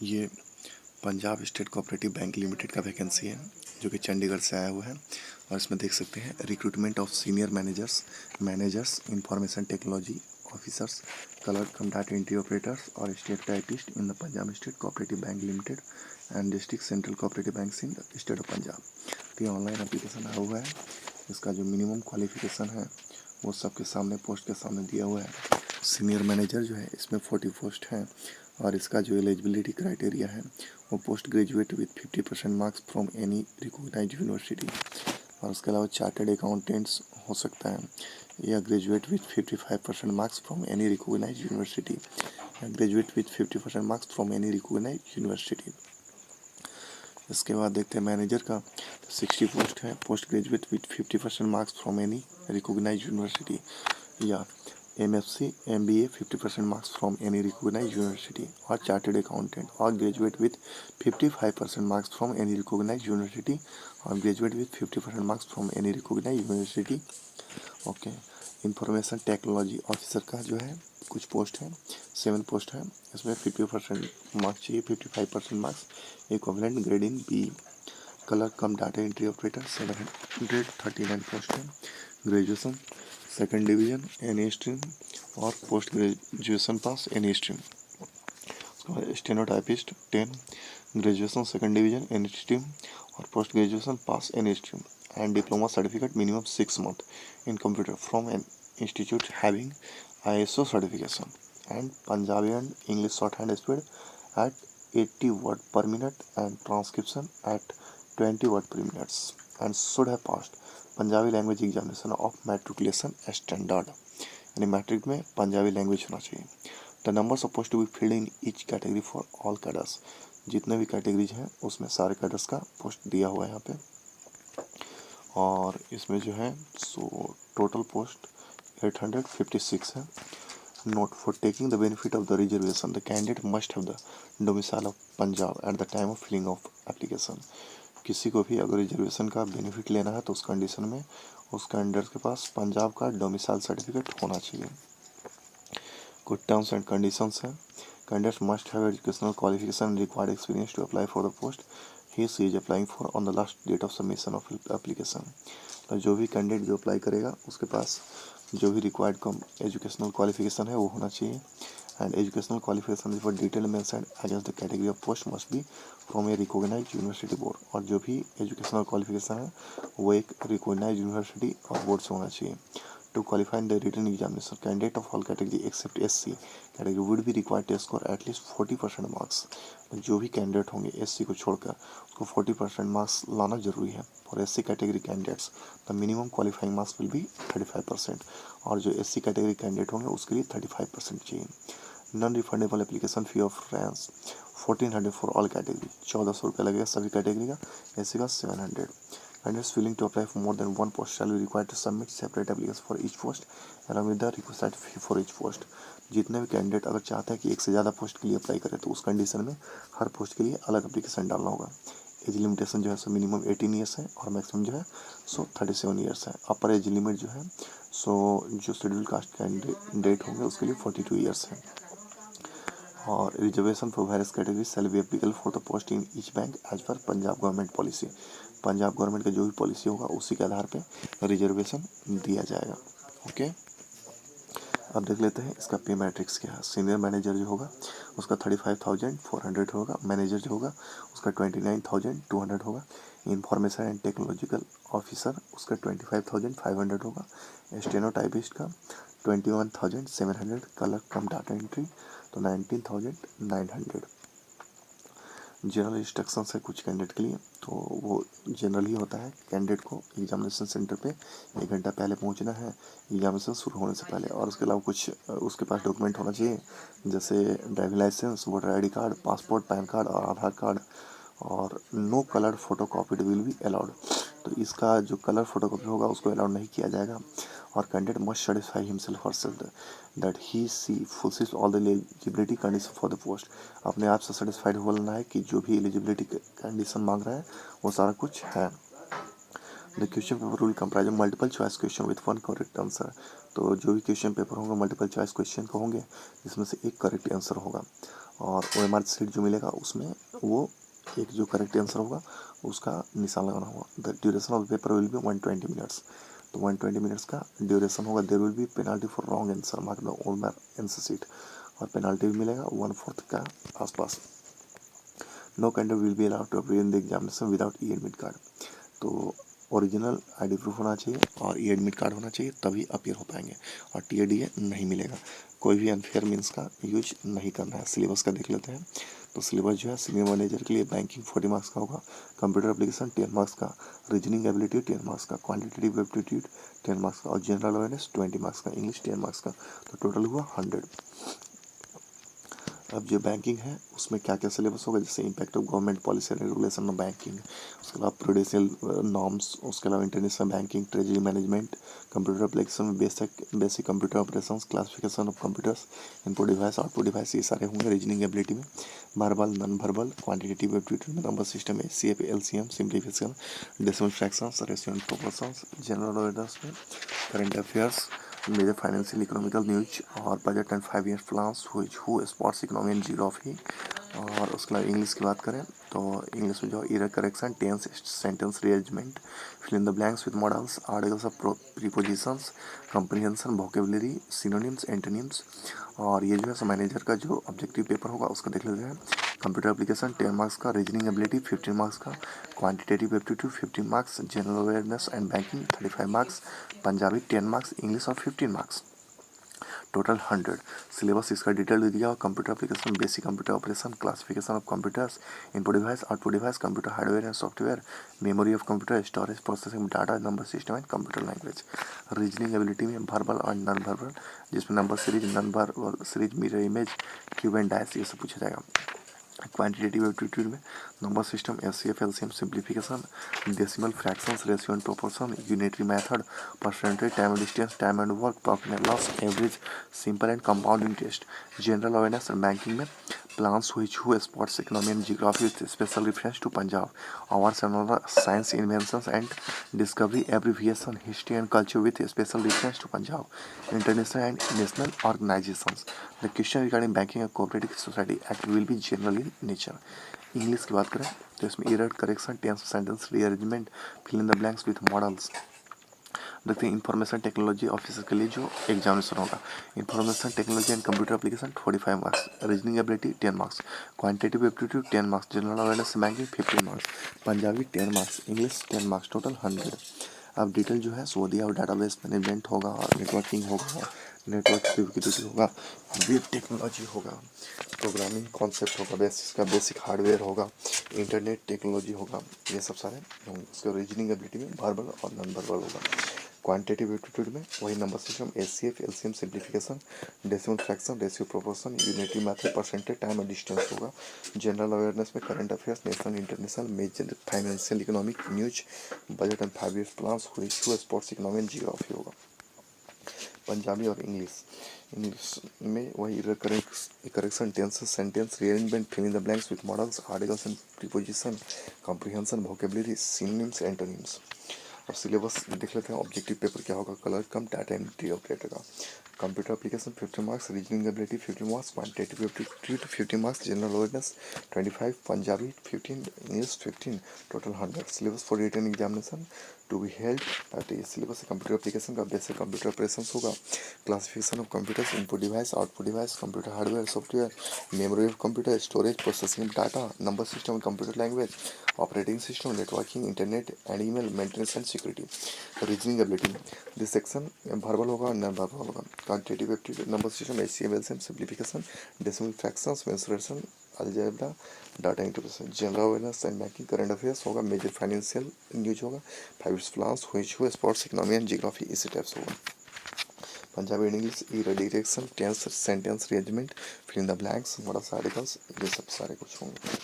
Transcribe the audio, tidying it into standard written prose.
ये Punjab state cooperative bank limited का vacancy है जो कि चंडीगढ़ से आया हुआ है। और इसमें देख सकते हैं recruitment of senior managers information technology officers, clerk cum data entry operators और state typist in the Punjab state cooperative bank limited and district central cooperative bank in the state of Punjab. तो ये ऑनलाइन एप्लीकेशन आया हुआ है। इसका जो minimum qualification है वो सबके सामने पोस्ट के सामने दिया हुआ है। सीनियर मैनेजर जो है इसमें 40 पोस्ट हैं और इसका जो एलिजिबिलिटी क्राइटेरिया है वो post graduate with 50% marks from any recognised university. और उसके अलावा चार्टर्ड अकाउंटेंट्स हो सकता है या graduate with 55% marks from any recognised university या graduate with 50% marks from any recognised university. इसके बाद देखते हैं मैनेजर का 60 पोस्ट है, post graduate with 50% marks from any recognised university या MFC MBA 50% marks from any recognised university और chartered accountant और graduate with 55% marks from any recognised university और graduate with 50% marks from any recognised university. Okay, information technology officer का जो है कुछ post है, 7 post है। इसमें 50% मार्क्स चाहिए, 55% marks, equivalent grade in B. Clerk cum data entry operator 739 post है। Graduation second division any stream और post graduation pass any stream. Stenotypist 10, graduation second division any stream और post graduation pass any stream and diploma certificate minimum 6 months in computer from an institute having ISO certification and Punjabi and English shorthand speed at 80 word per minute and transcription at 20 word per minute and should have passed Punjabi language examination of matriculation standard। यानी matric में Punjabi language होना चाहिए। The number suppose to be filled in each category for all cadres, जितने भी categories हैं उसमें सारे cadres का पोस्ट दिया हुआ है यहाँ पे। और इसमें जो है सो टोटल पोस्ट 856 है। Note for taking the benefit of the reservation the candidate must have the domicile of Punjab at the time of filling of application. किसी को भी अगर रिजर्वेशन का बेनिफिट लेना है तो उस कंडीशन में उस कैंडिडेट के पास पंजाब का डोमिसाइल सर्टिफिकेट होना चाहिए। कुछ टर्म्स एंड कंडीशंस हैं। Candidate must have educational qualification required experience to apply for the post he is applying for on the last date of submission of application. तो जो भी कैंडिडेट जो अप्लाई करेगा उसके पास जो भी रिक्वायर्ड एजुकेशनल क्वालिफिकेशन है वो होना चाहिए। And educational qualification for detail mention against the category of post must be from a recognised university board. और जो भी एजुकेशनल क्वालिफिकेशन है वो एक रिकॉग्नाइज्ड यूनिवर्सिटी और बोर्ड से होना चाहिए। To qualify in the written examination, candidate of all category except SC category would be required to score at least 40% marks। जो भी कैंडिडेट होंगे SC को छोड़कर उसको 40% मार्क्स लाना जरूरी है। For SC category candidates the minimum qualifying marks will be 35% और जो SC कैटेगरी कैंडिडेट होंगे उसके लिए 35% चाहिए। Non refundable application fee of Reigns 1400 for all category, 1400 रुपये लगेगा सभी कैटेगरी का। SC का 700। Candidates willing to apply for more than one post shall be required to submit separate applications for each post along with the requisite fee for each post। जितने भी candidate अगर चाहते हैं कि एक से ज़्यादा पोस्ट के लिए अप्लाई करें तो उस कंडीशन में हर पोस्ट के लिए अलग एप्लीकेशन डालना होगा। एज लिमिटेशन जो है सो मिनिमम 18 ईयर्स है और मैक्सिमम जो है सो 37 ईयर्स है। अपर एज लिमिट जो है सो जो शेड्यूल कास्ट कैंडिडेट होंगे उसके लिए 42 ईयर्स है। और reservation for various category shall be applicable for the post in each bank as per Punjab government policy. Punjab government का जो भी पॉलिसी होगा उसी के आधार पे रिजर्वेशन दिया जाएगा। ओके, अब देख लेते हैं इसका पे मैट्रिक्स क्या है। सीनियर मैनेजर जो होगा उसका 35,400 होगा। मैनेजर जो होगा उसका 29,200 होगा। इंफॉर्मेशन एंड टेक्नोलॉजिकल ऑफिसर उसका 25,500 होगा। स्टेनोटाइपिस्ट का 21,700। कलर कम डाटा एंट्री तो 19,900। जनरल इंस्ट्रक्शंस है कुछ कैंडिडेट के लिए, तो वो जनरल ही होता है। कैंडिडेट को एग्जामिनेशन सेंटर पे 1 घंटा पहले पहुंचना है एग्जामिनेशन शुरू होने से पहले। और उसके अलावा कुछ उसके पास डॉक्यूमेंट होना चाहिए जैसे driving licence, voter ID card, passport, PAN card और आधार कार्ड। और no colour photo copy will be allowed. तो इसका जो कलर फोटो कॉपी होगा उसको अलाउड नहीं किया जाएगा। और कैंडिडेट मस्ट सेटिस्फाई हिमसेल्फ और self that he she fulfils all the eligibility condition for the post. अपने आप से सेटिस्फाइड होना है कि जो भी एलिजिबिलिटी कंडीशन मांग रहा है वो सारा कुछ है। The question paper will comprise multiple choice question with 1 correct answer. तो जो भी क्वेश्चन पेपर होंगे मल्टीपल चॉइस क्वेश्चन का होंगे जिसमें से एक करेक्ट आंसर होगा। और OMR सीट जो मिलेगा उसमें वो एक जो करेक्ट आंसर होगा उसका निशान लगाना होगा। The duration of paper will be 120 minutes. तो 120 मिनट्स का ड्यूरेशन होगा। There will be penalty for wrong answer mark the OMR answer sheet, और पेनाल्टी भी मिलेगा 1/4 का आसपास। No candidate will be allowed to appear in the examination without e admit card. तो original ID proof होना चाहिए और ई एडमिट कार्ड होना चाहिए, तभी अपीयर हो पाएंगे, और TADA नहीं मिलेगा। कोई भी अनफेयर मीन्स का यूज नहीं करना है। सिलेबस का देख लेते हैं। तो सिलेबस जो है सीनियर मैनेजर के लिए बैंकिंग 40 मार्क्स का होगा, कंप्यूटर एप्लीकेशन 10 मार्क्स का, रीजनिंग एबिलिटी 10 मार्क्स का, क्वांटिटेटिव एप्टीट्यूड 10 मार्क्स का, और जनरल अवेयरनेस 20 मार्क्स का, इंग्लिश 10 मार्क्स का। तो टोटल हुआ 100। अब जो बैंकिंग है उसमें क्या क्या सिलेबस होगा, जैसे impact of government policy and regulation of banking, उसके अलावा प्रूडेंशियल नॉर्म्स, उसके अलावा international banking, treasury management, computer application, basic computer operations, classification of computers, input device, output device, ये सारे होंगे। रीजनिंग एबिलिटी में verbal, non verbal, quantitative aptitude में number system, HCF, LCM, simplification, decimal fractions, ratio and proportions, general awareness में current affairs, major financial economical news और budget and 5 year plans, who sports economy and geography. और उसके अलावा English की बात करें तो इंग्लिश में जो error correction, tense, sentence rearrangement, fill in the blanks with modals, articles of prepositions, comprehension, vocabulary, synonyms, antonyms. और ये जो है मैनेजर का जो ऑब्जेक्टिव पेपर होगा उसका देख लेते हैं। कंप्यूटर एप्लीकेशन 10 मार्क्स का, रीजनिंग एबिलिटी 15 मार्क्स का, quantitative aptitude 15 marks, general awareness and banking 35 marks, Punjabi 10 marks, English और 15 मार्क्स, टोटल 100। सिलेबस इसका डिटेल दे दिया। Computer application, basic computer operation, classification of computers, input device, output device, computer hardware and software, memory of computer, storage, processing data, number system and computer language. Reasoning ability में verbal और non verbal, जिसमें number series, non verbal series, mirror image, cube and dice, ये सब पूछा जाएगा। Quantitative aptitude में number system, HCF, LCM, simplification, decimal fractions, ratio and proportion, unitary method, percentage, time and distance, time and work, profit and loss, average, simple and compounding test. General awareness and banking में plans which who sports economy and geography with special reference to Punjab, awards and other science inventions and discovery, abbreviation, history and culture with special reference to Punjab, international and national organizations. The question regarding banking and cooperative society act will be general in nature. English की बात करें तो इसमें error correction, tense sentence rearrangement, fill in the blanks with modals. देखते हैं information technology officer के लिए जो एग्जामिनेशन होगा, information technology and computer application 45 marks, reasoning ability 10 marks, quantitative aptitude 10 marks, general awareness banking 15 marks, Punjabi 10 marks, English 10 marks, total 100। अब detail जो है सो दिया, और डाटाबेस मैनेजमेंट होगा, नेटवर्किंग होगा, नेटवर्क सिक्योरिटी होगा, वेब टेक्नोलॉजी होगा, प्रोग्रामिंग कॉन्सेप्ट होगा, बेसिक हार्डवेयर होगा, इंटरनेट टेक्नोलॉजी होगा, ये सब सारे होंगे। इसका रीजनिंग एबिलिटी में वर्बल और नॉन वर्बल होगा। क्वांटिटेटिव एप्टीट्यूड में वही number system, HCF, LCM, simplification, decimal fraction, ratio proportion, unitary method, percentage, time and distance होगा। जनरल अवेयरनेस में current affairs, national international, major financial economic news, budget and 5 year plans, sports economy and geography होगा। पंजाबी और English में वही correction, tenses, sentence rearrangement, fill in the blanks with modals, articles and preposition, comprehension, vocabulary, synonyms, antonyms. अब syllabus देख लेते हैं। Objective paper क्या होगा, clerk cum data entry operator का। Computer application 50 marks, reasoning ability 50 marks, quantitative aptitude 50 marks, general awareness 25, Punjabi 15, English 15, total 100। Syllabus for written examination to be held at ये syllabus computer application का, basic computer operations होगा, classification of computers, input device, output device, computer hardware software, memory of computer, storage, processing data, number system, computer language, operating system, networking, internet and email, maintenance and security. Reasoning ability this section verbal होगा, non verbal होगा। Quantitative aptitude, number system, HCF, LCM, simplification, decimal fractions, mensuration, algebra, data integration. General awareness and banking, current affairs होगा, major financial news होगा, 5 plans, sports economy and geography, इसी types होगा। Punjabi and English direction, tense, sentence rearrangement, fill in the blanks, modals, articles, ये सब सारे कुछ होंगे।